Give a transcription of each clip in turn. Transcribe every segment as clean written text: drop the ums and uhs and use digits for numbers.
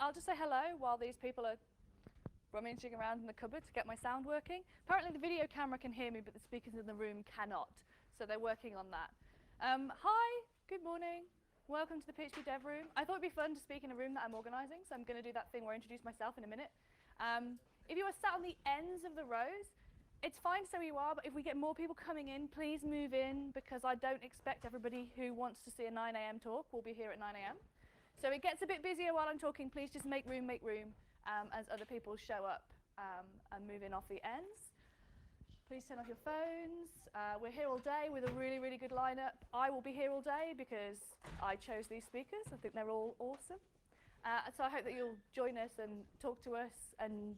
I'll just say hello while these people are rummaging around in the cupboard to get my sound working. Apparently the video camera can hear me, but the speakers in the room cannot. So they're working on that. Hi, good morning. Welcome to the PHP Dev Room. I thought it'd be fun to speak in a room that I'm organizing, so I'm going to do that thing where I introduce myself in a minute. If you are sat on the ends of the rows, it's fine so you are, but if we get more people coming in, please move in, because I don't expect everybody who wants to see a 9 a.m. talk will be here at 9 a.m. So it gets a bit busier while I'm talking. Please just make room as other people show up and move in off the ends. Please turn off your phones. We're here all day with a really, really good lineup. I will be here all day because I chose these speakers. I think they're all awesome. So I hope that you'll join us and talk to us and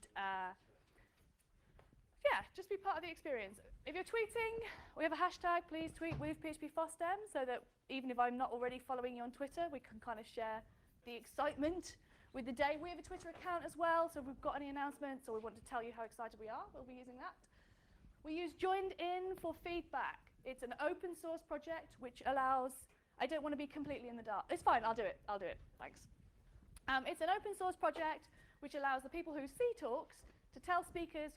yeah, just be part of the experience. If you're tweeting, we have a hashtag. Please tweet with PHP FOSDEM so that even if I'm not already following you on Twitter, we can kind of share the excitement with the day. We have a Twitter account as well, so if we've got any announcements or we want to tell you how excited we are, we'll be using that. We use Joined In for feedback. It's an open source project which allows, I don't want to be completely in the dark. It's fine, I'll do it, thanks. It's an open source project which allows the people who see talks to tell speakers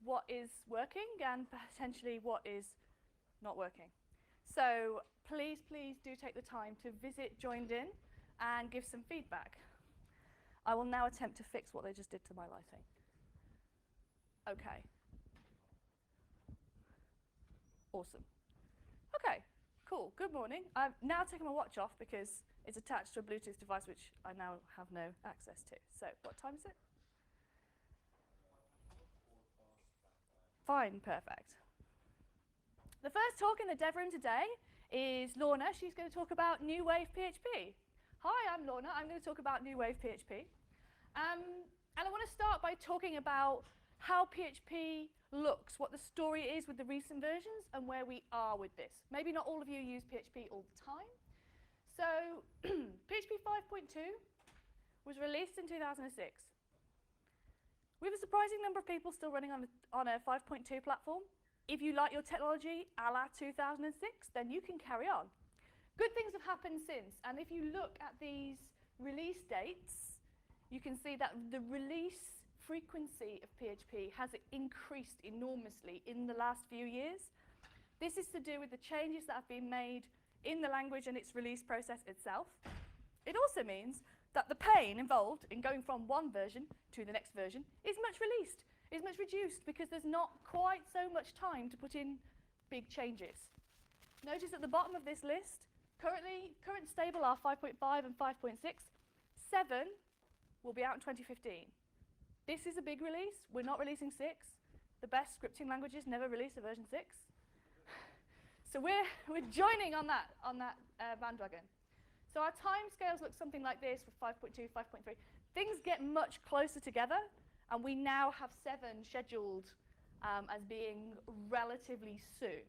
what is working and potentially what is not working. So please, please do take the time to visit Joined In and give some feedback. I will now attempt to fix what they just did to my lighting. Okay. Awesome. Okay, cool. Good morning. I've now taken my watch off because it's attached to a Bluetooth device which I now have no access to. So what time is it? Fine, perfect. The first talk in the dev room today is Lorna. She's going to talk about Newwaveph PHP. Hi, I'm Lorna. I'm going to talk about Newwaveph PHP. And I want to start by talking about how PHP looks, what the story is with the recent versions, and where we are with this. Maybe not all of you use PHP all the time. So PHP 5.2 was released in 2006. We have a surprising number of people still running on a 5.2 platform. If you like your technology a la 2006, then you can carry on. Good things have happened since, and if you look at these release dates, you can see that the release frequency of PHP has increased enormously in the last few years. This is to do with the changes that have been made in the language and its release process itself. It also means that the pain involved in going from one version to the next version is much reduced because there's not quite so much time to put in big changes. Notice at the bottom of this list, current stable are 5.5 and 5.6. 7 will be out in 2015. This is a big release. We're not releasing 6. The best scripting languages never release a version 6. So we're joining on that bandwagon. So our timescales look something like this with 5.2, 5.3. Things get much closer together, and we now have 7 scheduled as being relatively soon.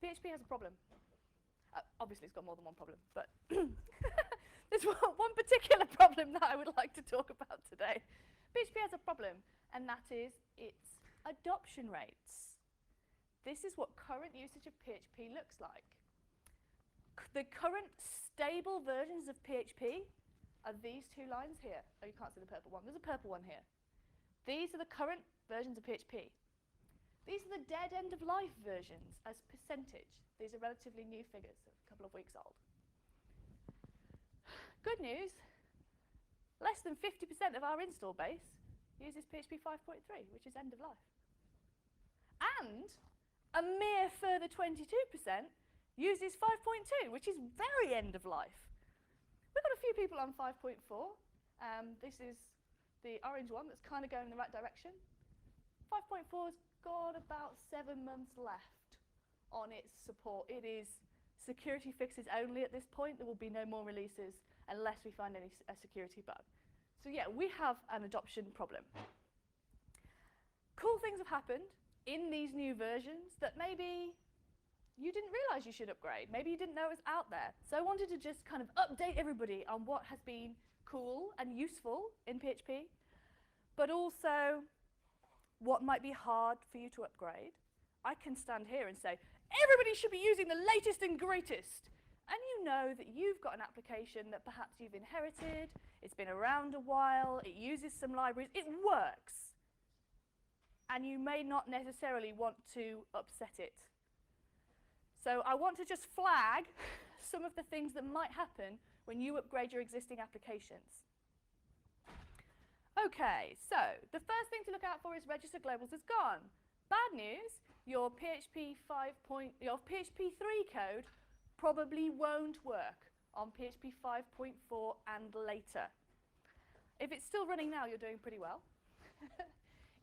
PHP has a problem. Obviously, it's got more than one problem, but there's one particular problem that I would like to talk about today. PHP has a problem, and that is its adoption rates. This is what current usage of PHP looks like. The current stable versions of PHP are these 2 lines here. Oh, you can't see the purple one. There's a purple one here. These are the current versions of PHP. These are the dead end of life versions as percentage. These are relatively new figures, a couple of weeks old. Good news, less than 50% of our install base uses PHP 5.3, which is end of life. And a mere further 22% uses 5.2, which is very end of life. We've got a few people on 5.4. This is the orange one that's kind of going in the right direction. 5.4's got about 7 months left on its support. It is security fixes only at this point. There will be no more releases unless we find a security bug. So yeah, we have an adoption problem. Cool things have happened in these new versions that maybe you didn't realize you should upgrade. Maybe you didn't know it was out there. So I wanted to just kind of update everybody on what has been cool and useful in PHP, but also what might be hard for you to upgrade. I can stand here and say, everybody should be using the latest and greatest. And you know that you've got an application that perhaps you've inherited. it's been around a while, it uses some libraries, it works. And you may not necessarily want to upset it. So I want to just flag some of the things that might happen when you upgrade your existing applications. Okay, so the first thing to look out for is register globals is gone. Bad news, your PHP 3 code probably won't work on PHP 5.4 and later. If it's still running now, you're doing pretty well.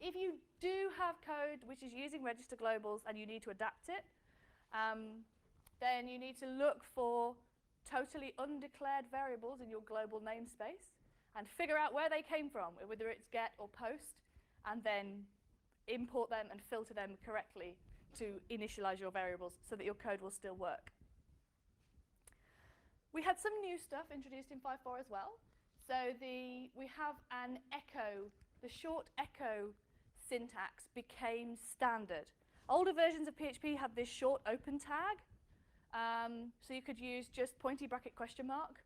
If you do have code which is using register globals and you need to adapt it, then you need to look for totally undeclared variables in your global namespace and figure out where they came from, whether it's get or post, and then import them and filter them correctly to initialize your variables so that your code will still work. We had some new stuff introduced in 5.4 as well. So we have an echo, the short echo syntax became standard. Older versions of PHP had this short open tag. So you could use just pointy bracket question mark,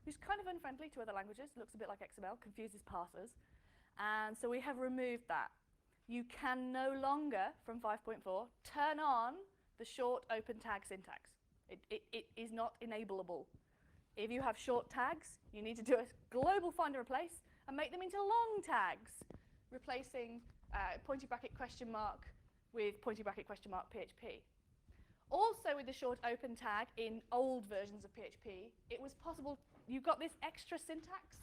which is kind of unfriendly to other languages, looks a bit like XML, confuses parsers. And so we have removed that. You can no longer, from 5.4, turn on the short open tag syntax. It is not enableable. If you have short tags, you need to do a global find and replace and make them into long tags, replacing pointy bracket question mark with pointy bracket question mark PHP. Also with the short open tag in old versions of PHP, it was possible, you got this extra syntax,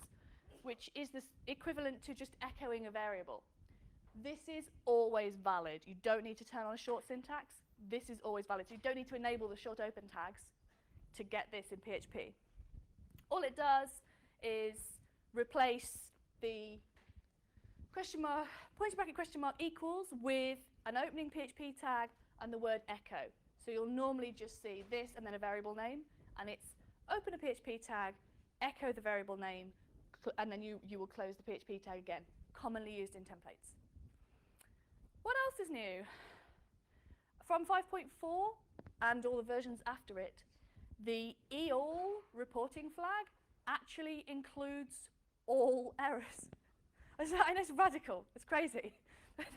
which is this equivalent to just echoing a variable. This is always valid. You don't need to turn on a short syntax. This is always valid. So you don't need to enable the short open tags to get this in PHP. All it does is replace the question mark, pointy bracket question mark equals with an opening PHP tag and the word echo. So you'll normally just see this and then a variable name, and it's open a PHP tag, echo the variable name, and then you will close the PHP tag again, commonly used in templates. What else is new? From 5.4 and all the versions after it, the EALL reporting flag actually includes all errors. I know it's radical, it's crazy.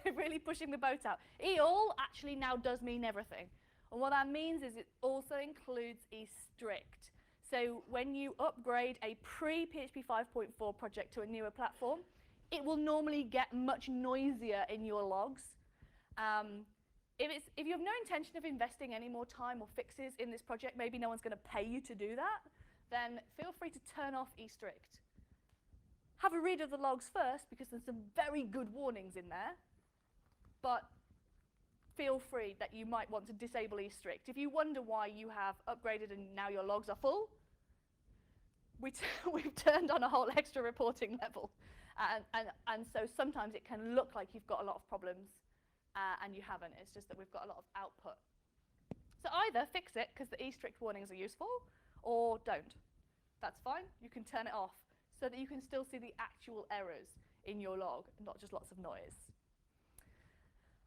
They're really pushing the boat out. EALL actually now does mean everything. And what that means is it also includes eStrict. So when you upgrade a pre-PHP 5.4 project to a newer platform, it will normally get much noisier in your logs. If you have no intention of investing any more time or fixes in this project, maybe no one's going to pay you to do that, then feel free to turn off eStrict. Have a read of the logs first, because there's some very good warnings in there, but feel free that you might want to disable eStrict. If you wonder why you have upgraded and now your logs are full, we've turned on a whole extra reporting level. And so sometimes it can look like you've got a lot of problems, and you haven't. It's just that we've got a lot of output. So either fix it, because the eStrict warnings are useful, or don't. That's fine. You can turn it off so that you can still see the actual errors in your log, not just lots of noise.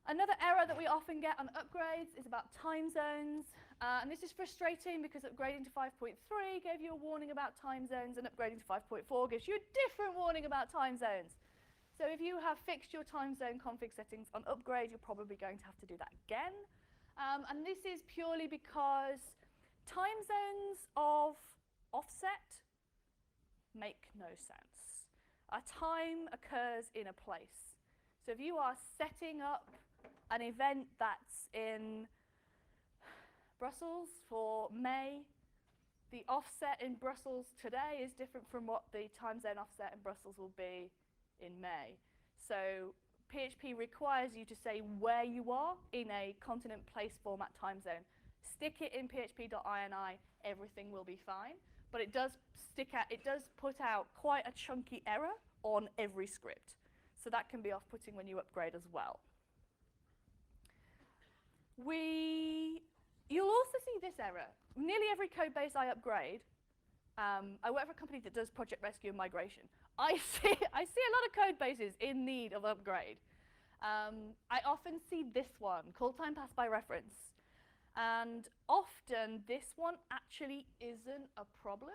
Another error that we often get on upgrades is about time zones. And this is frustrating because upgrading to 5.3 gave you a warning about time zones, and upgrading to 5.4 gives you a different warning about time zones. So if you have fixed your time zone config settings on upgrade, you're probably going to have to do that again. And this is purely because time zones of offset make no sense. A time occurs in a place. So if you are setting up an event that's in Brussels for May, the offset in Brussels today is different from what the time zone offset in Brussels will be in May. So PHP requires you to say where you are in a continent, place, format, time zone. Stick it in php.ini, everything will be fine. But it does put out quite a chunky error on every script. So that can be off-putting when you upgrade as well. You'll also see this error. Nearly every code base I upgrade, I work for a company that does project rescue and migration. I see a lot of code bases in need of upgrade. I often see this one, call time passed by reference. And often this one actually isn't a problem.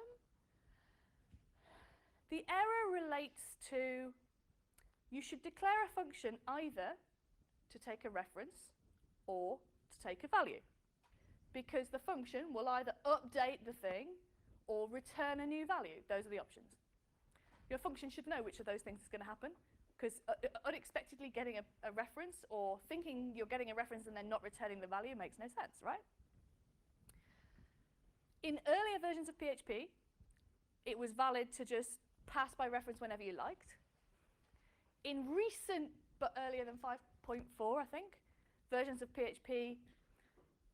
The error relates to you should declare a function either to take a reference or to take a value, because the function will either update the thing or return a new value. Those are the options. Your function should know which of those things is going to happen, because unexpectedly getting a reference or thinking you're getting a reference and then not returning the value makes no sense, right? In earlier versions of PHP, it was valid to just pass by reference whenever you liked. In recent, but earlier than 5.4, I think, versions of PHP,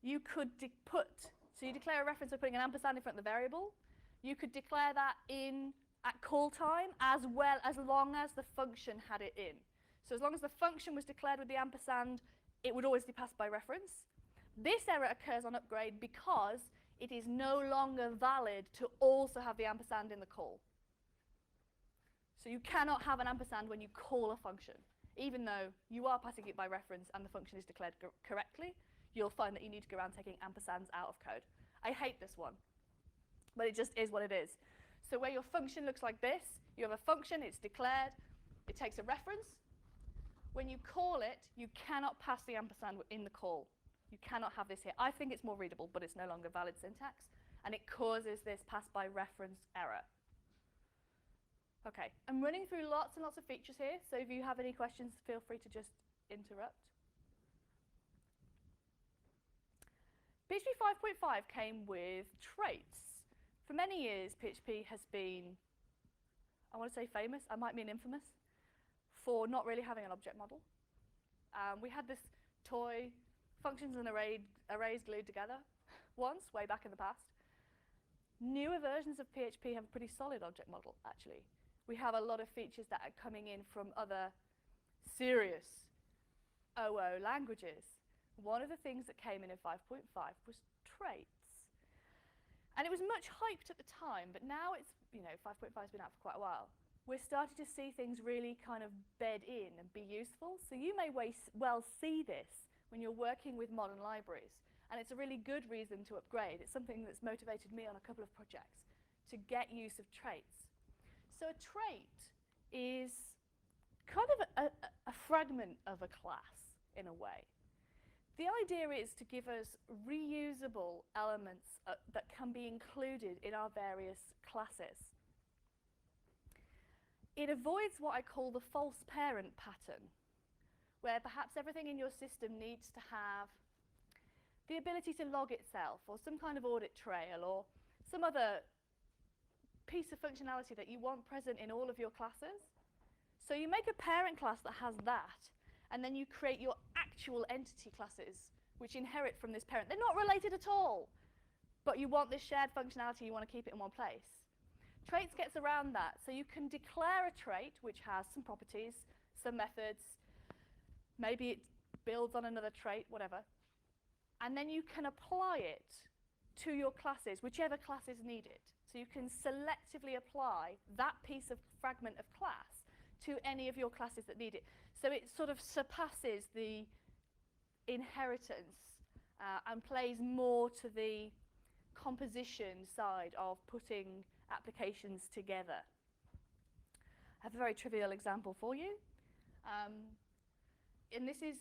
you could so you declare a reference by putting an ampersand in front of the variable. You could declare that at call time as long as the function had it in. So as long as the function was declared with the ampersand, it would always be passed by reference. This error occurs on upgrade because it is no longer valid to also have the ampersand in the call. So you cannot have an ampersand when you call a function. Even though you are passing it by reference and the function is declared correctly, you'll find that you need to go around taking ampersands out of code. I hate this one, but it just is what it is. So where your function looks like this, you have a function, it's declared, it takes a reference. When you call it, you cannot pass the ampersand in the call. You cannot have this here. I think it's more readable, but it's no longer valid syntax, and it causes this pass by reference error. OK, I'm running through lots and lots of features here, so if you have any questions, feel free to just interrupt. PHP 5.5 came with traits. For many years, PHP has been, I want to say famous, I might mean infamous, for not really having an object model. We had this toy, functions and arrays glued together once, way back in the past. Newer versions of PHP have a pretty solid object model, actually. We have a lot of features that are coming in from other serious OO languages. One of the things that came in 5.5 was traits. And it was much hyped at the time, but now it's, 5.5 has been out for quite a while. We're starting to see things really kind of bed in and be useful. So you may well see this when you're working with modern libraries. And it's a really good reason to upgrade. It's something that's motivated me on a couple of projects to get use of traits. So a trait is kind of a fragment of a class, in a way. The idea is to give us reusable elements that can be included in our various classes. It avoids what I call the false parent pattern, where perhaps everything in your system needs to have the ability to log itself, or some kind of audit trail, or some other piece of functionality that you want present in all of your classes. So you make a parent class that has that, and then you create your actual entity classes, which inherit from this parent. They're not related at all, but you want this shared functionality, you want to keep it in one place. Traits gets around that, so you can declare a trait which has some properties, some methods, maybe it builds on another trait, whatever, and then you can apply it to your classes, whichever class is needed. So you can selectively apply that piece of fragment of class to any of your classes that need it. So it sort of surpasses the inheritance and plays more to the composition side of putting applications together. I have a very trivial example for you. And this is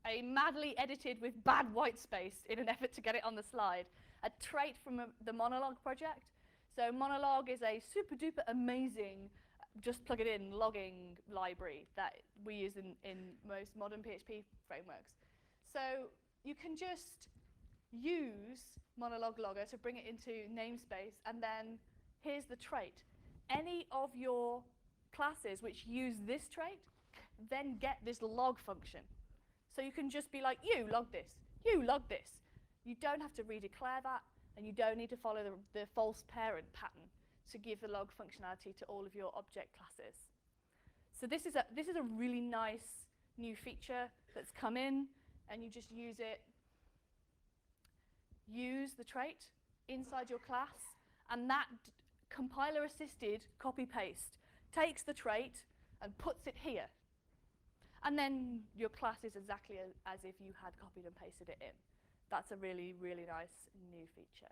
a madly edited with bad white space in an effort to get it on the slide. A trait from the Monologue project. So Monologue is a super duper amazing, just plug it in, logging library that we use in most modern PHP frameworks. So you can just use Monologue logger to bring it into namespace, and then here's the trait. Any of your classes which use this trait then get this log function. So you can just be like, you log this, you log this. You don't have to redeclare that, and you don't need to follow the false parent pattern to give the log functionality to all of your object classes. So this is a really nice new feature that's come in, and you just use it. Use the trait inside your class, and that compiler-assisted copy-paste takes the trait and puts it here. And then your class is exactly as if you had copied and pasted it in. That's a really, really nice new feature.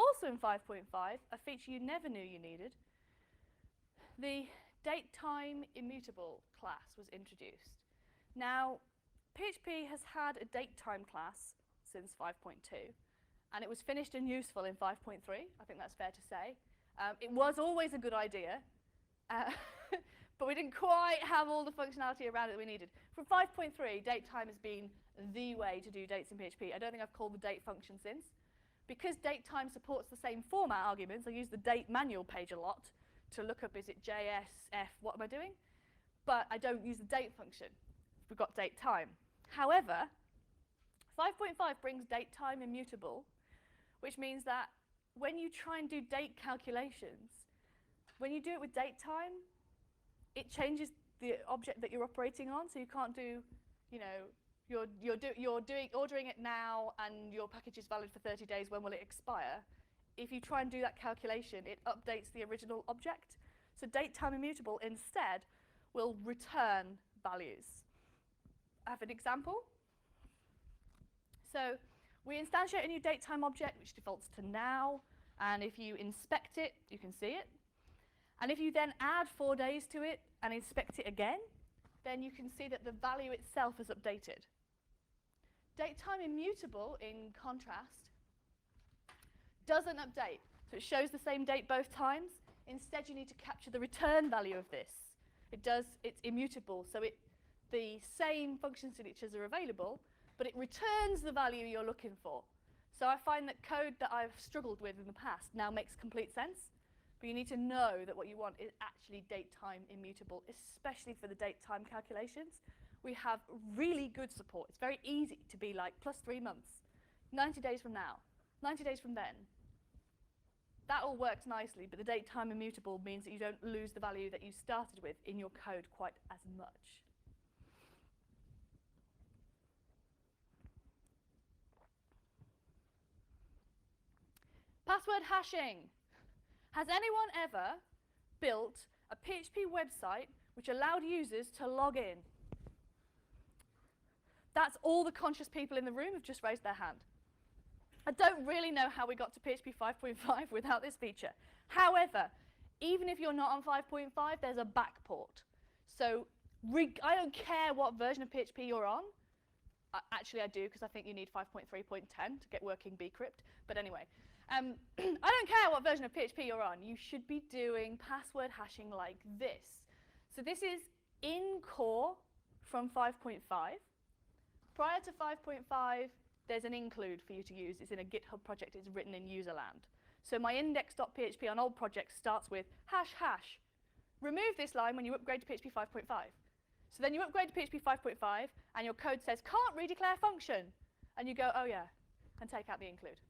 Also in 5.5, a feature you never knew you needed, the datetime immutable class was introduced. Now, PHP has had a datetime class since 5.2, and it was finished and useful in 5.3. I think that's fair to say. It was always a good idea, but we didn't quite have all the functionality around it that we needed. From 5.3, datetime has been the way to do dates in PHP. I don't think I've called the date function since. Because datetime supports the same format arguments, I use the date manual page a lot to look up, is it JSF, what am I doing? But I don't use the date function. We've got datetime. However, 5.5 brings datetime immutable, which means that when you try and do date calculations, when you do it with datetime, it changes the object that you're operating on, so you can't do, you know, you're ordering it now and your package is valid for 30 days, when will it expire? If you try and do that calculation, it updates the original object. So datetime immutable instead will return values. I have an example. So we instantiate a new datetime object which defaults to now, and if you inspect it, you can see it. And if you then add 4 days to it and inspect it again, then you can see that the value itself is updated. Datetime immutable, in contrast, doesn't update. So it shows the same date both times. Instead, you need to capture the return value of this. It's immutable, so the same function signatures are available, but it returns the value you're looking for. So I find that code that I've struggled with in the past now makes complete sense. But you need to know that what you want is actually datetime immutable, especially for the datetime calculations. We have really good support. It's very easy to be like +3 months, 90 days from now, 90 days from then. That all works nicely, but the datetime immutable means that you don't lose the value that you started with in your code quite as much. Password hashing. Has anyone ever built a PHP website which allowed users to log in? That's all the conscious people in the room have just raised their hand. I don't really know how we got to PHP 5.5 without this feature. However, even if you're not on 5.5, there's a backport. So I don't care what version of PHP you're on. Actually, I do, because I think you need 5.3.10 to get working bcrypt. But anyway, I don't care what version of PHP you're on. You should be doing password hashing like this. So this is in core from 5.5. Prior to 5.5, there's an include for you to use. It's in a GitHub project. It's written in userland. So my index.php on old projects starts with ##. Remove this line when you upgrade to PHP 5.5. So then you upgrade to PHP 5.5, and your code says, can't redeclare function. And you go, oh yeah, and take out the include.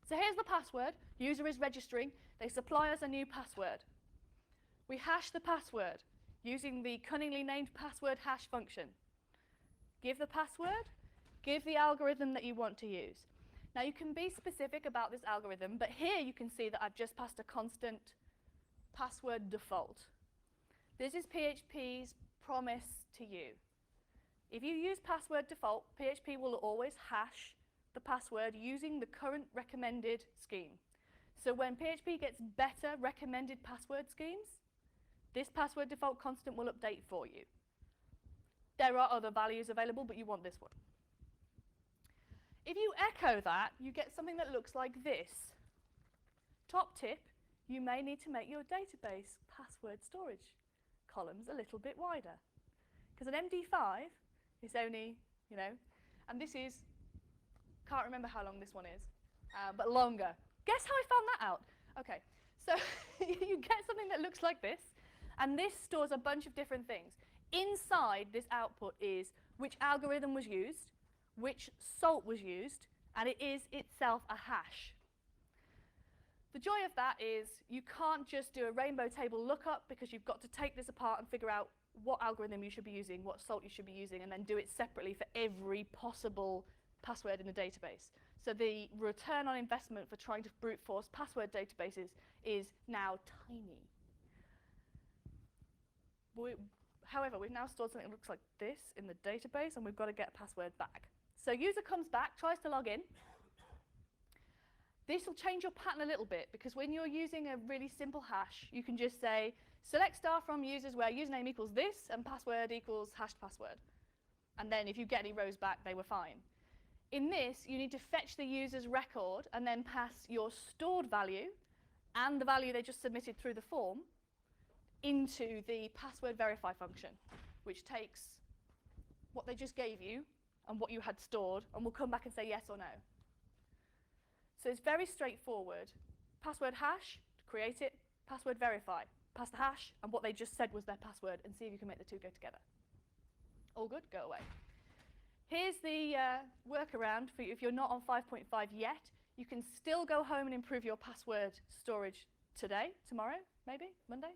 So here's the password. User is registering. They supply us a new password. We hash the password using the cunningly named password hash function. Give the password. Give the algorithm that you want to use. Now you can be specific about this algorithm, but here you can see that I've just passed a constant password default. This is PHP's promise to you. If you use password default, PHP will always hash the password using the current recommended scheme. So when PHP gets better recommended password schemes, this password default constant will update for you. There are other values available, but you want this one. If you echo that, you get something that looks like this. Top tip, you may need to make your database password storage columns a little bit wider. Because an MD5 is only, and this is, can't remember how long this one is, but longer. Guess how I found that out? Okay, so you get something that looks like this, and this stores a bunch of different things. Inside this output is which algorithm was used, which salt was used, and it is itself a hash. The joy of that is you can't just do a rainbow table lookup, because you've got to take this apart and figure out what algorithm you should be using, what salt you should be using, and then do it separately for every possible password in the database. So the return on investment for trying to brute force password databases is now tiny. However, we've now stored something that looks like this in the database, and we've got to get a password back. So user comes back, tries to log in. This will change your pattern a little bit, because when you're using a really simple hash, you can just say, select star from users where username equals this and password equals hashed password. And then if you get any rows back, they were fine. In this, you need to fetch the user's record and then pass your stored value and the value they just submitted through the form into the password verify function, which takes what they just gave you and what you had stored, and will come back and say yes or no. So it's very straightforward. Password hash, create it. Password verify, pass the hash and what they just said was their password, and see if you can make the two go together. All good? Go away. Here's the workaround for you. If you're not on 5.5 yet, you can still go home and improve your password storage today, tomorrow, maybe, Monday.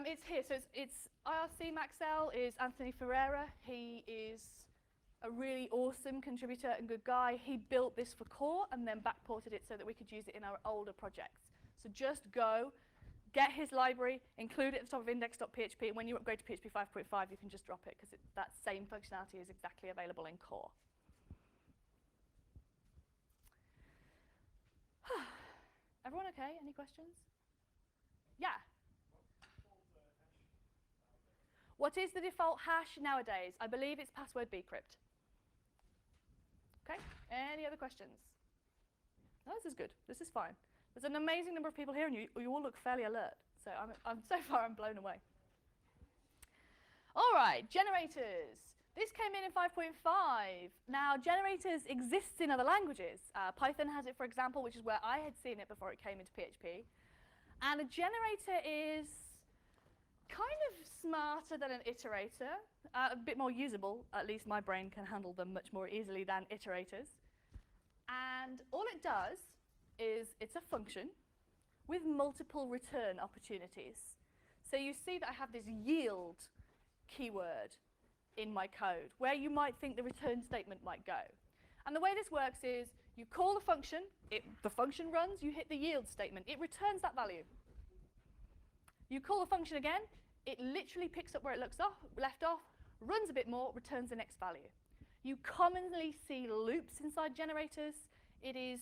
It's here. So it's IRC Maxell is Anthony Ferreira. He is a really awesome contributor and good guy. He built this for core and then backported it so that we could use it in our older projects. So just go, get his library, include it at the top of index.php, and when you upgrade to PHP 5.5, you can just drop it, because that same functionality is exactly available in core. Everyone okay? Any questions? Yeah? What is the default hash nowadays? I believe it's password bcrypt. Okay, any other questions? No, this is good. This is fine. There's an amazing number of people here, and you all look fairly alert. So so far I'm blown away. All right, generators. This came in 5.5. Now, generators exist in other languages. Python has it, for example, which is where I had seen it before it came into PHP. And a generator is kind of smarter than an iterator, a bit more usable. At least my brain can handle them much more easily than iterators. And all it does is it's a function with multiple return opportunities. So you see that I have this yield keyword in my code, where you might think the return statement might go. And the way this works is you call the function, the function runs, you hit the yield statement, it returns that value. You call the function again, it literally picks up where it left off, runs a bit more, returns the next value. You commonly see loops inside generators. It is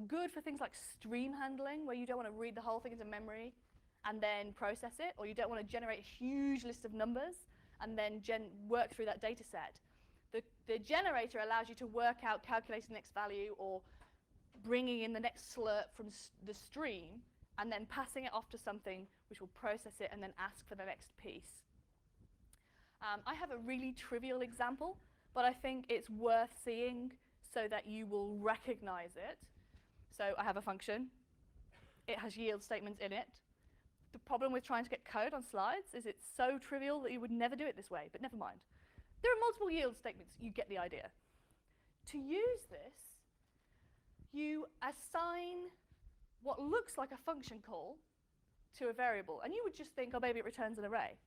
good for things like stream handling, where you don't want to read the whole thing into memory and then process it, or you don't want to generate a huge list of numbers and then work through that data set. The generator allows you to work out calculating the next value or bringing in the next slurp from the stream and then passing it off to something which will process it and then ask for the next piece. I have a really trivial example, but I think it's worth seeing so that you will recognize it. So I have a function. It has yield statements in it. The problem with trying to get code on slides is it's so trivial that you would never do it this way, but never mind. There are multiple yield statements. You get the idea. To use this, you assign what looks like a function call to a variable. And you would just think, oh, maybe it returns an array.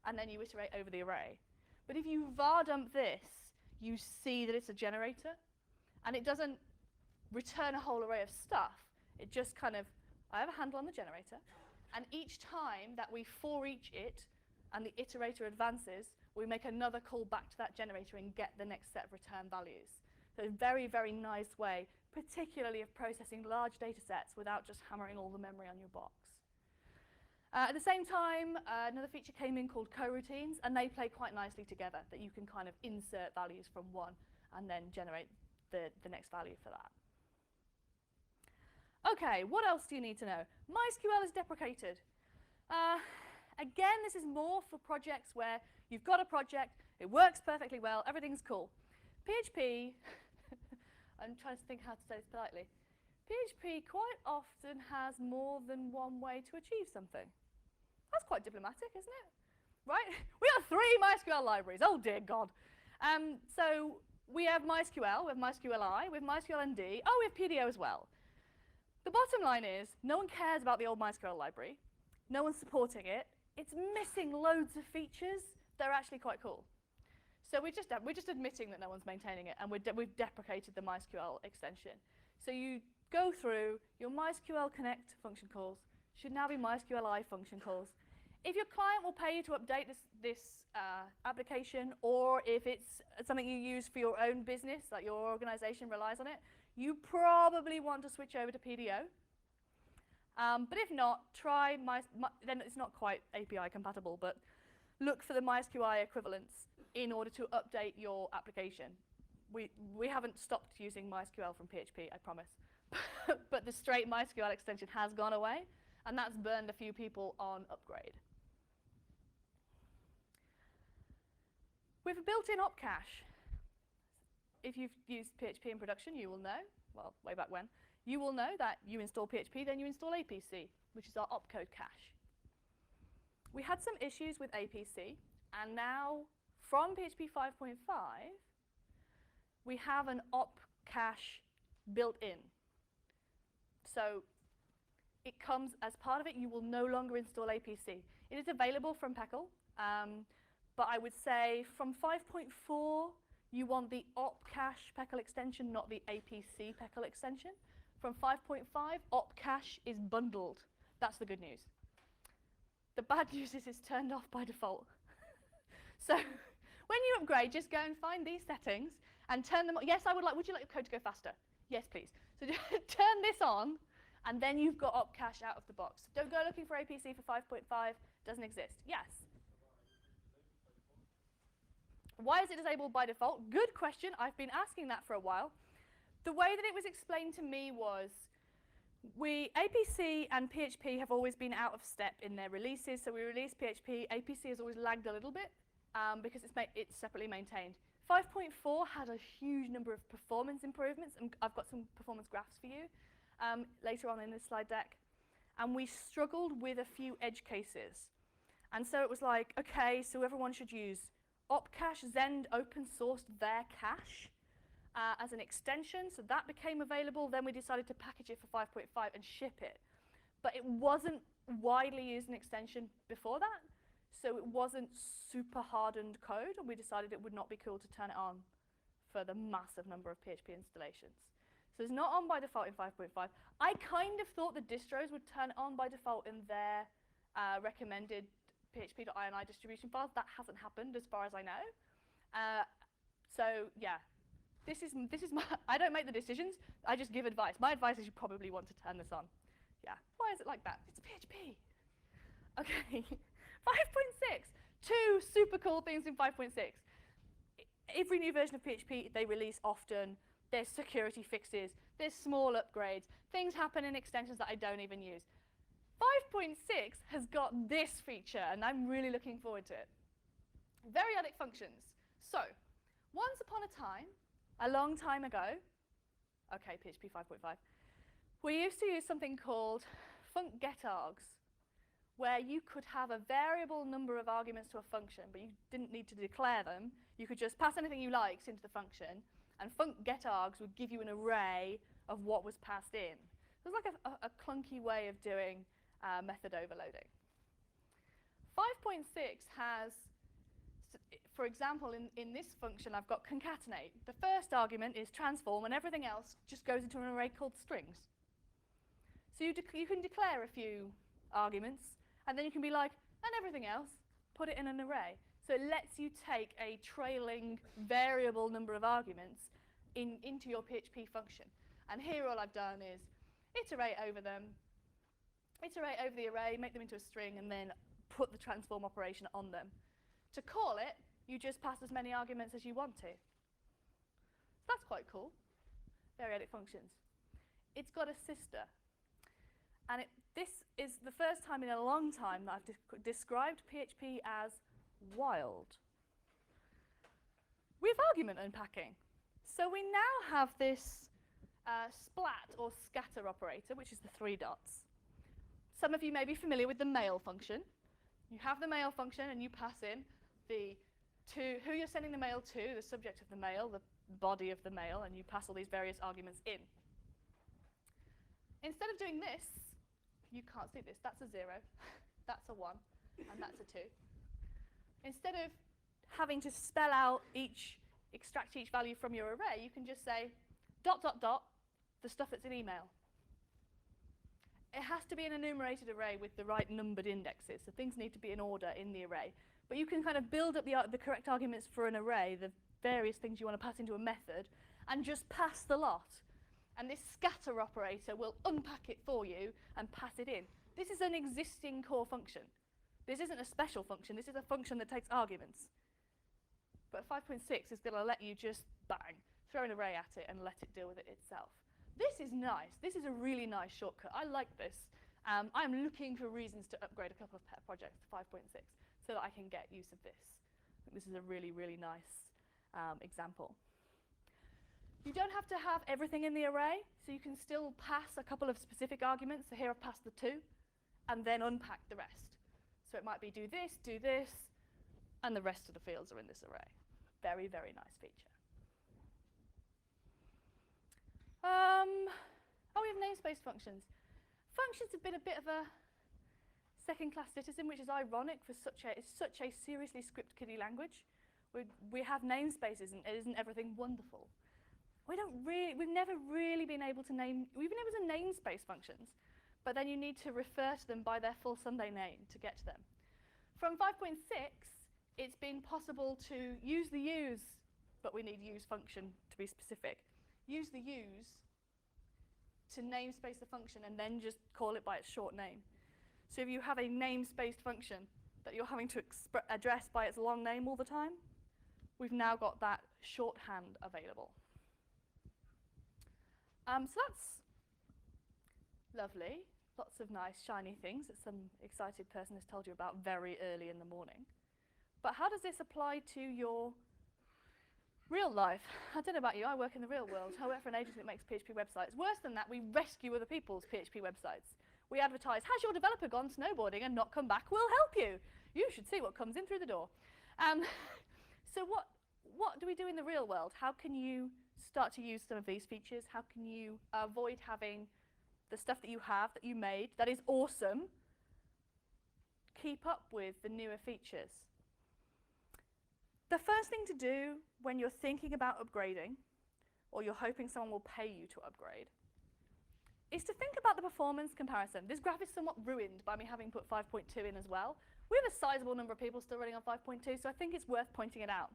And then you iterate over the array. But if you var dump this, you see that it's a generator. And it doesn't return a whole array of stuff. It just kind of, I have a handle on the generator. And each time that we for each it and the iterator advances, we make another call back to that generator and get the next set of return values. So a very, very nice way, particularly of processing large data sets without just hammering all the memory on your box. At the same time, another feature came in called coroutines, and they play quite nicely together, that you can kind of insert values from one and then generate the next value for that. OK, what else do you need to know? MySQL is deprecated. Again, this is more for projects where you've got a project, it works perfectly well, everything's cool. PHP, I'm trying to think how to say this politely. PHP quite often has more than one way to achieve something. That's quite diplomatic, isn't it? Right? We have 3 MySQL libraries. Oh, dear God. So we have MySQL, we have MySQLi, we have MySQLND. Oh, we have PDO as well. The bottom line is, no one cares about the old MySQL library. No one's supporting it. It's missing loads of features that are actually quite cool. So we're just admitting that no one's maintaining it, and we've deprecated the MySQL extension. So you go through your MySQL connect function calls, should now be MySQLi function calls. If your client will pay you to update this application, or if it's something you use for your own business, like your organization relies on it, you probably want to switch over to PDO. But if not, try then it's not quite API compatible, but look for the MySQL equivalents in order to update your application. We haven't stopped using MySQL from PHP, I promise. But the straight MySQL extension has gone away, and that's burned a few people on upgrade. With a built-in op cache, if you've used PHP in production, you will know, well, way back when, you will know that you install PHP, then you install APC, which is our opcode cache. We had some issues with APC, and now from PHP 5.5, we have an op cache built in. So it comes as part of it. You will no longer install APC. It is available from PECL, but I would say from 5.4, you want the op cache PECL extension, not the APC PECL extension. From 5.5, op cache is bundled. That's the good news. The bad news is it's turned off by default. So when you upgrade, just go and find these settings and turn them on. Yes, would you like your code to go faster? Yes, please. So just turn this on, and then you've got op cache out of the box. Don't go looking for APC for 5.5. Doesn't exist. Yes? Why is it disabled by default? Good question. I've been asking that for a while. The way that it was explained to me was APC and PHP have always been out of step in their releases. So we released PHP. APC has always lagged a little bit because it's separately maintained. 5.4 had a huge number of performance improvements, and I've got some performance graphs for you later on in this slide deck. And we struggled with a few edge cases. And so it was like, OK, so everyone should use opcache. Zend open sourced their cache as an extension, so that became available. Then we decided to package it for 5.5 and ship it. But it wasn't widely used an extension before that, so it wasn't super hardened code, and we decided it would not be cool to turn it on for the massive number of PHP installations. So it's not on by default in 5.5. I kind of thought the distros would turn it on by default in their recommended php.ini distribution files. That hasn't happened as far as I know. So yeah. This is my, I don't make the decisions, I just give advice. My advice is you probably want to turn this on. Yeah, why is it like that? It's PHP. Okay, 5.6, two super cool things in 5.6. Every new version of PHP they release often. There's security fixes, there's small upgrades, things happen in extensions that I don't even use. 5.6 has got this feature, and I'm really looking forward to it. Variadic functions. So, once upon a time, a long time ago, okay, PHP 5.5, we used to use something called funcGetArgs, where you could have a variable number of arguments to a function, but you didn't need to declare them. You could just pass anything you liked into the function, and funcGetArgs would give you an array of what was passed in. It was like a clunky way of doing method overloading. 5.6 has, for example, in this function, I've got concatenate. The first argument is transform, and everything else just goes into an array called strings. So you can declare a few arguments, and then you can be like, and everything else, put it in an array. So it lets you take a trailing variable number of arguments into your PHP function. And here all I've done is iterate over them, iterate over the array, make them into a string, and then put the transform operation on them. To call it, you just pass as many arguments as you want to. That's quite cool. Variadic functions. It's got a sister. And this is the first time in a long time that I've described PHP as wild. We have argument unpacking. So we now have this splat or scatter operator, which is the 3 dots. Some of you may be familiar with the mail function. You have the mail function, and you pass in who you're sending the mail to, the subject of the mail, the body of the mail, and you pass all these various arguments in. Instead of doing this, you can't see this. That's a 0, that's a 1, and that's a 2. Instead of having to spell out extract each value from your array, you can just say ... the stuff that's in email. It has to be an enumerated array with the right numbered indexes, so things need to be in order in the array. But you can kind of build up the correct arguments for an array, the various things you want to pass into a method, and just pass the lot. And this scatter operator will unpack it for you and pass it in. This is an existing core function. This isn't a special function. This is a function that takes arguments. But 5.6 is going to let you just, bang, throw an array at it and let it deal with it itself. This is nice. This is a really nice shortcut. I like this. I'm looking for reasons to upgrade a couple of pet projects to 5.6 so that I can get use of this. I think this is a really, really nice example. You don't have to have everything in the array, so you can still pass a couple of specific arguments. So here I've passed the 2, and then unpack the rest. So it might be do this, and the rest of the fields are in this array. Very, very nice feature. Oh, we have namespace functions. Functions have been a bit of a second-class citizen, which is ironic for it's such a seriously script-kiddie language. We have namespaces, and isn't everything wonderful? We've never really been able to namespace functions, but then you need to refer to them by their full Sunday name to get to them. From 5.6, it's been possible to use the use, but we need use function to be specific. Use the use to namespace the function and then just call it by its short name. So if you have a namespaced function that you're having to address by its long name all the time, we've now got that shorthand available. So that's lovely. Lots of nice shiny things that some excited person has told you about very early in the morning. But how does this apply to your real life? I don't know about you, I work in the real world. I work for an agency that makes PHP websites. Worse than that, we rescue other people's PHP websites. We advertise, has your developer gone snowboarding and not come back? We'll help you. You should see what comes in through the door. So what do we do in the real world? How can you start to use some of these features? How can you avoid having the stuff that you have, that you made, that is awesome, keep up with the newer features? The first thing to do when you're thinking about upgrading, or you're hoping someone will pay you to upgrade, is to think about the performance comparison. This graph is somewhat ruined by me having put 5.2 in as well. We have a sizable number of people still running on 5.2, so I think it's worth pointing it out.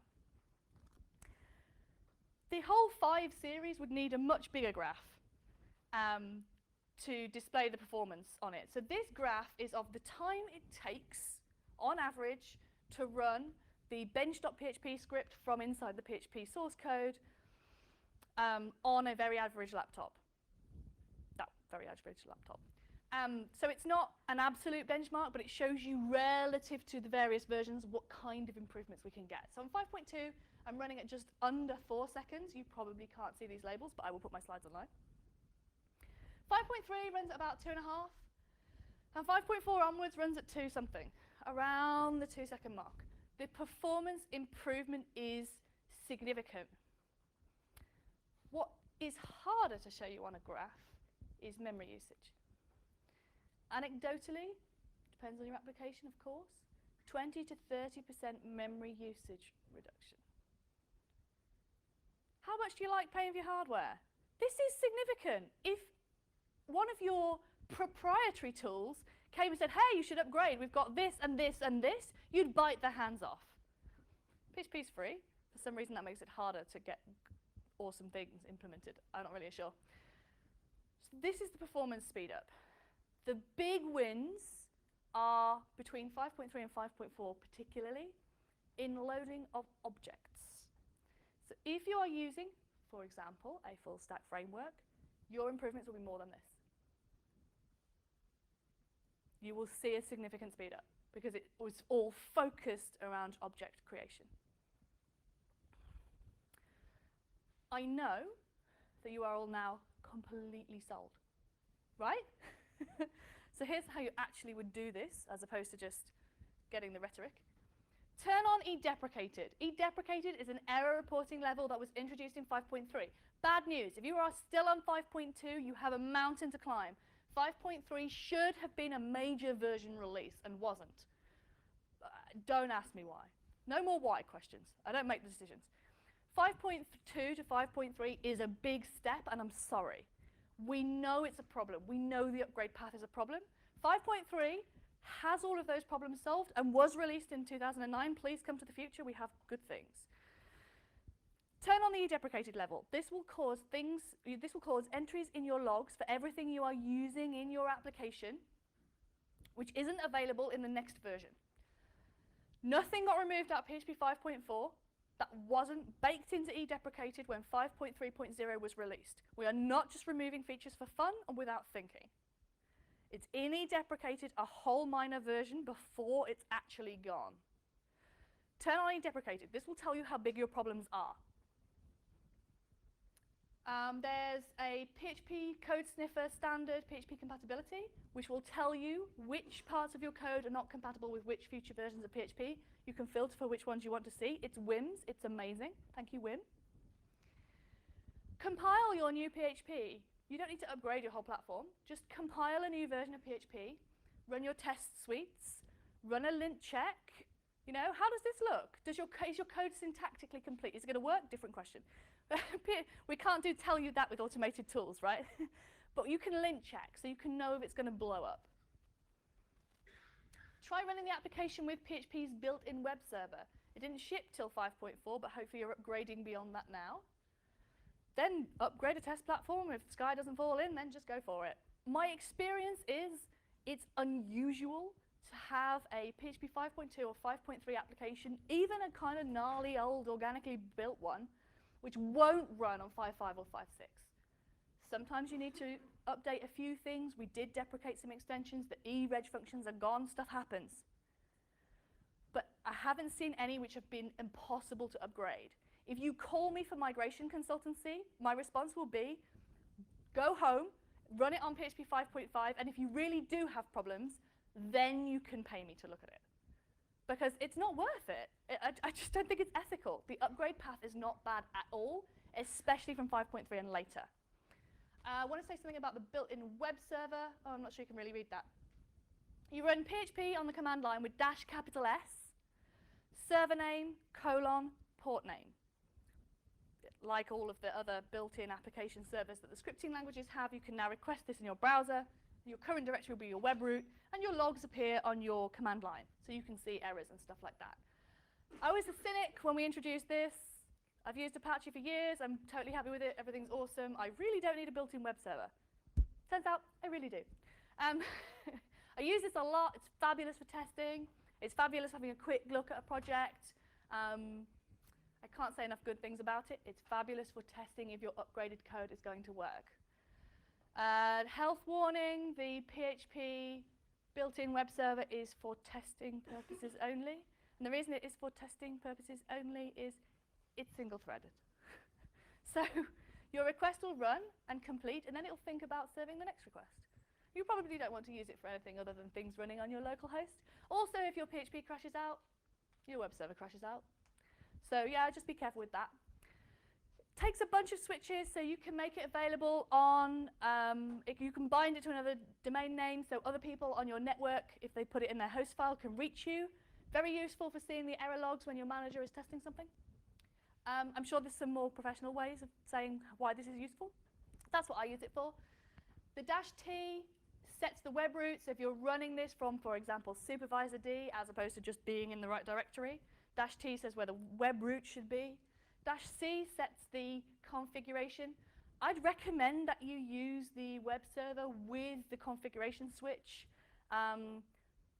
The whole 5 series would need a much bigger graph to display the performance on it. So this graph is of the time it takes, on average, to run the bench.php script from inside the PHP source code on a very average laptop. That very average laptop. So it's not an absolute benchmark, but it shows you relative to the various versions what kind of improvements we can get. So on 5.2, I'm running at just under 4 seconds. You probably can't see these labels, but I will put my slides online. 5.3 runs at about 2.5. And 5.4 onwards runs at 2 something, around the 2 second mark. The performance improvement is significant. What is harder to show you on a graph is memory usage. Anecdotally, depends on your application, of course, 20 to 30% memory usage reduction. How much do you like paying for your hardware? This is significant. If one of your proprietary tools came and said, hey, you should upgrade, we've got this and this and this, you'd bite their hands off. PHP's free. For some reason, that makes it harder to get awesome things implemented. I'm not really sure. So this is the performance speed up. The big wins are between 5.3 and 5.4, particularly in loading of objects. So if you are using, for example, a full stack framework, your improvements will be more than this. You will see a significant speed up because it was all focused around object creation. I know that you are all now completely sold, right? So here's how you actually would do this, as opposed to just getting the rhetoric. Turn on eDeprecated. eDeprecated is an error reporting level that was introduced in 5.3. Bad news, if you are still on 5.2, you have a mountain to climb. 5.3 should have been a major version release and wasn't. Don't ask me why. No more why questions. I don't make the decisions. 5.2 to 5.3 is a big step, and I'm sorry. We know it's a problem. We know the upgrade path is a problem. 5.3 has all of those problems solved and was released in 2009. Please come to the future. We have good things. Turn on the deprecated level. This will cause entries in your logs for everything you are using in your application, which isn't available in the next version. Nothing got removed out of PHP 5.4 that wasn't baked into eDeprecated when 5.3.0 was released. We are not just removing features for fun and without thinking. It's in eDeprecated a whole minor version before it's actually gone. Turn on eDeprecated. This will tell you how big your problems are. There's a PHP code sniffer standard PHP compatibility, which will tell you which parts of your code are not compatible with which future versions of PHP. You can filter for which ones you want to see. It's WIMS. It's amazing. Thank you, Wim. Compile your new PHP. You don't need to upgrade your whole platform. Just compile a new version of PHP, run your test suites, run a lint check. You know, how does this look? Is your code syntactically complete? Is it going to work? Different question. We can't tell you that with automated tools, right? But you can lint check, so you can know if it's going to blow up. Try running the application with PHP's built-in web server. It didn't ship till 5.4, but hopefully you're upgrading beyond that now. Then upgrade a test platform. If the sky doesn't fall in, then just go for it. My experience is it's unusual to have a PHP 5.2 or 5.3 application, even a kind of gnarly old organically built one, which won't run on 5.5 or 5.6. Sometimes you need to update a few things. We did deprecate some extensions. The e-reg functions are gone. Stuff happens. But I haven't seen any which have been impossible to upgrade. If you call me for migration consultancy, my response will be, go home, run it on PHP 5.5, and if you really do have problems, then you can pay me to look at it. Because it's not worth it. I just don't think it's ethical. The upgrade path is not bad at all, especially from 5.3 and later. I want to say something about the built-in web server. Oh, I'm not sure you can really read that. You run PHP on the command line with --S, server name, : port name. Like all of the other built-in application servers that the scripting languages have, you can now request this in your browser. Your current directory will be your web root, and your logs appear on your command line, so you can see errors and stuff like that. I was a cynic when we introduced this. I've used Apache for years. I'm totally happy with it. Everything's awesome. I really don't need a built-in web server. Turns out I really do. I use this a lot. It's fabulous for testing. It's fabulous having a quick look at a project. I can't say enough good things about it. It's fabulous for testing if your upgraded code is going to work. Health warning, the PHP built-in web server is for testing purposes only. And the reason it is for testing purposes only is it's single-threaded. So your request will run and complete, and then it'll think about serving the next request. You probably don't want to use it for anything other than things running on your local host. Also, if your PHP crashes out, your web server crashes out. So yeah, just be careful with that. Takes a bunch of switches, so you can make it available on, you can bind it to another domain name, so other people on your network, if they put it in their host file, can reach you. Very useful for seeing the error logs when your manager is testing something. I'm sure there's some more professional ways of saying why this is useful. That's what I use it for. The -T sets the web root, so if you're running this from, for example, supervisor D, as opposed to just being in the right directory, -T says where the web root should be. -C sets the configuration. I'd recommend that you use the web server with the configuration switch.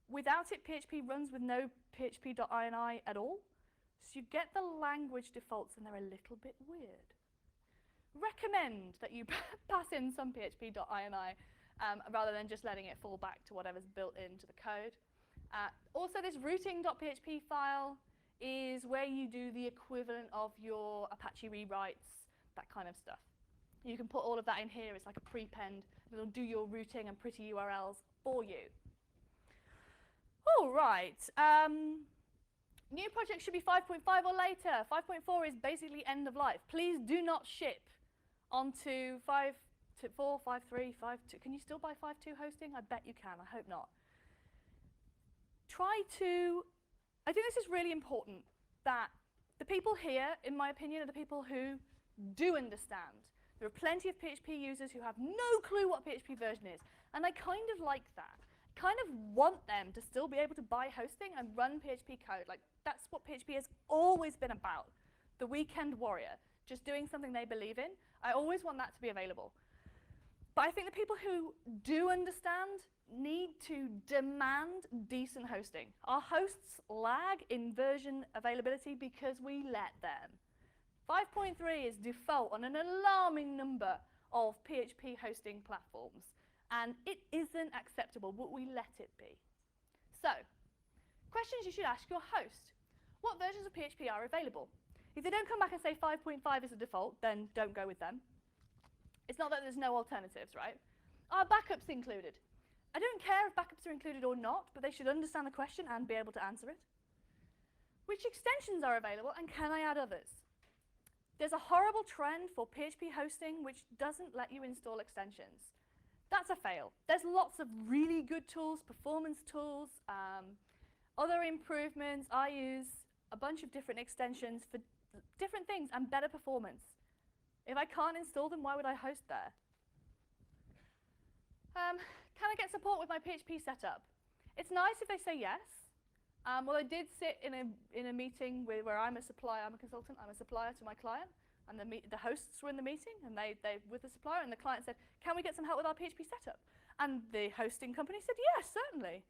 Without it, PHP runs with no php.ini at all. So you get the language defaults, and they're a little bit weird. Recommend that you pass in some php.ini rather than just letting it fall back to whatever's built into the code. Also, this routing.php file is where you do the equivalent of your Apache rewrites, that kind of stuff. You can put all of that in here. It's like a prepend. It'll do your routing and pretty URLs for you. All right. New project should be 5.5 or later. 5.4 is basically end of life. Please do not ship onto 5.4, 5.3, 5.2. Can you still buy 5.2 hosting? I bet you can. I hope not. I think this is really important, that the people here, in my opinion, are the people who do understand. There are plenty of PHP users who have no clue what PHP version is, and I kind of like that. I kind of want them to still be able to buy hosting and run PHP code. Like, that's what PHP has always been about, the weekend warrior. just doing something they believe in. I always want that to be available. But I think the people who do understand need to demand decent hosting. Our hosts lag in version availability because we let them. 5.3 is default on an alarming number of PHP hosting platforms, and it isn't acceptable, but we let it be. So, questions you should ask your host. What versions of PHP are available? If they don't come back and say 5.5 is the default, then don't go with them. It's not that there's no alternatives, right? Are backups included? I don't care if backups are included or not, but they should understand the question and be able to answer it. Which extensions are available, and can I add others? There's a horrible trend for PHP hosting which doesn't let you install extensions. That's a fail. There's lots of really good tools, performance tools, other improvements. I use a bunch of different extensions for different things and better performance. If I can't install them, why would I host there? Can I get support with my PHP setup? It's nice if they say yes. Well, I did sit in a meeting where I'm a supplier, I'm a consultant, I'm a supplier to my client, and the hosts were in the meeting, and they with the supplier, and the client said, can we get some help with our PHP setup? And the hosting company said, yes, certainly.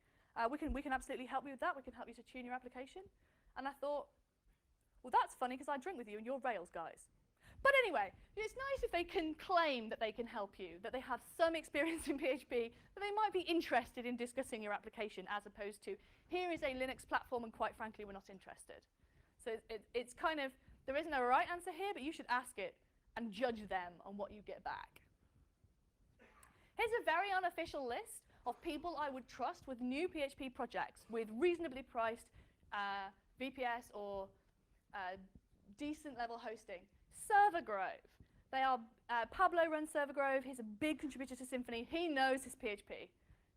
We can absolutely help you with that. We can help you to tune your application. And I thought, well, that's funny because I drink with you and you're Rails guys. But anyway, it's nice if they can claim that they can help you, that they have some experience in PHP, that they might be interested in discussing your application as opposed to, here is a Linux platform and quite frankly, we're not interested. So it's kind of, there isn't a right answer here, but you should ask it and judge them on what you get back. Here's a very unofficial list of people I would trust with new PHP projects with reasonably priced VPS or decent level hosting. Server Grove. They are, Pablo runs Server Grove. He's a big contributor to Symfony. He knows his PHP.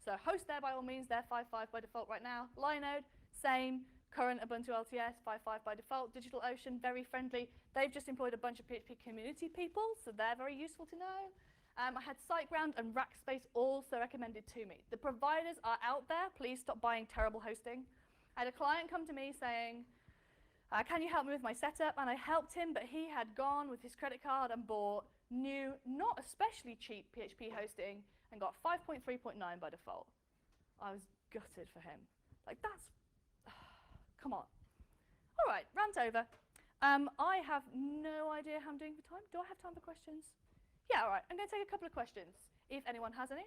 So host there by all means. They're 5.5 by default right now. Linode, same. Current Ubuntu LTS, 5.5 by default. DigitalOcean, very friendly. They've just employed a bunch of PHP community people, so they're very useful to know. I had SiteGround and Rackspace also recommended to me. The providers are out there. Please stop buying terrible hosting. I had a client come to me saying, can you help me with my setup? And I helped him, but he had gone with his credit card and bought new, not especially cheap PHP hosting and got 5.3.9 by default. I was gutted for him. Like, that's, come on. All right, rant over. I have no idea how I'm doing for time. Do I have time for questions? Yeah, all right. I'm going to take a couple of questions, if anyone has any.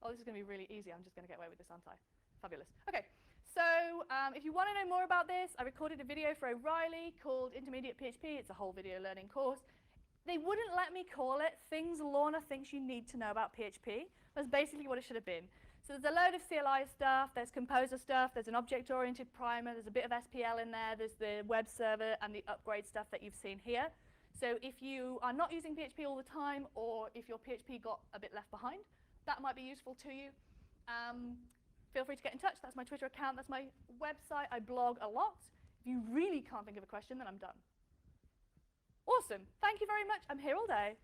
Oh, this is going to be really easy. I'm just going to get away with this, aren't I? Fabulous. OK. So if you want to know more about this, I recorded a video for O'Reilly called Intermediate PHP. It's a whole video learning course. They wouldn't let me call it Things Lorna Thinks You Need to Know About PHP. That's basically what it should have been. So there's a load of CLI stuff, there's composer stuff, there's an object-oriented primer, there's a bit of SPL in there, there's the web server and the upgrade stuff that you've seen here. So if you are not using PHP all the time, or if your PHP got a bit left behind, that might be useful to you. Feel free to get in touch. That's my Twitter account. That's my website. I blog a lot. If you really can't think of a question, then I'm done. Awesome. Thank you very much. I'm here all day.